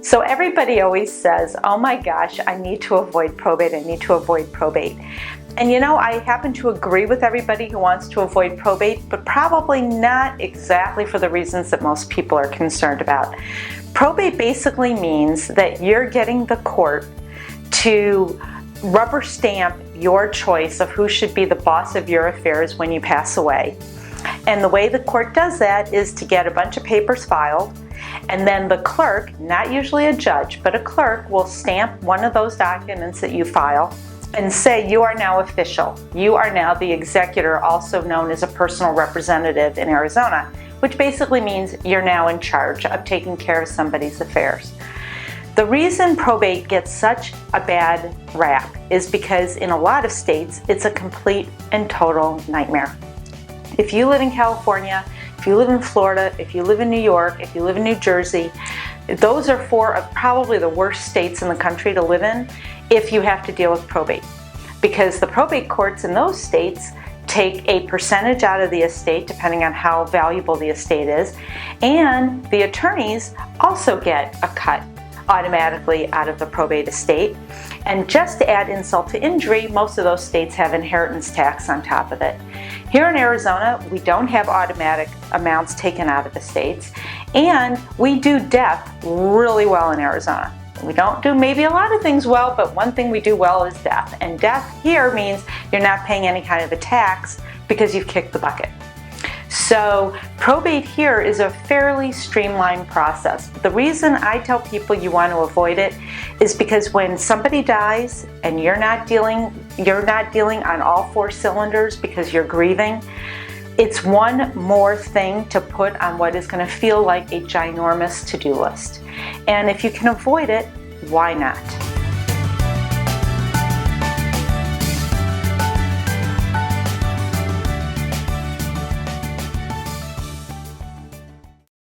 So everybody always says, oh my gosh, I need to avoid probate, I need to avoid probate. And you know, I happen to agree with everybody who wants to avoid probate, but probably not exactly for the reasons that most people are concerned about. Probate basically means that you're getting the court to rubber stamp your choice of who should be the boss of your affairs when you pass away. And the way the court does that is to get a bunch of papers filed, and then the clerk, not usually a judge, but a clerk, will stamp one of those documents that you file and say you are now official. You are now the executor, also known as a personal representative in Arizona, which basically means you're now in charge of taking care of somebody's affairs. The reason probate gets such a bad rap is because in a lot of states, it's a complete and total nightmare. If you live in California, if you live in Florida, if you live in New York, if you live in New Jersey, those are four of probably the worst states in the country to live in if you have to deal with probate. Because the probate courts in those states take a percentage out of the estate depending on how valuable the estate is, and the attorneys also get a cut automatically out of the probate estate. And just to add insult to injury, most of those states have inheritance tax on top of it. Here in Arizona, we don't have automatic amounts taken out of the states, and we do death really well in Arizona. We don't do maybe a lot of things well, but one thing we do well is death. And death here means you're not paying any kind of a tax because you've kicked the bucket. So probate here is a fairly streamlined process. The reason I tell people you want to avoid it is because when somebody dies and you're not dealing on all four cylinders because you're grieving, it's one more thing to put on what is going to feel like a ginormous to-do list. And if you can avoid it, why not?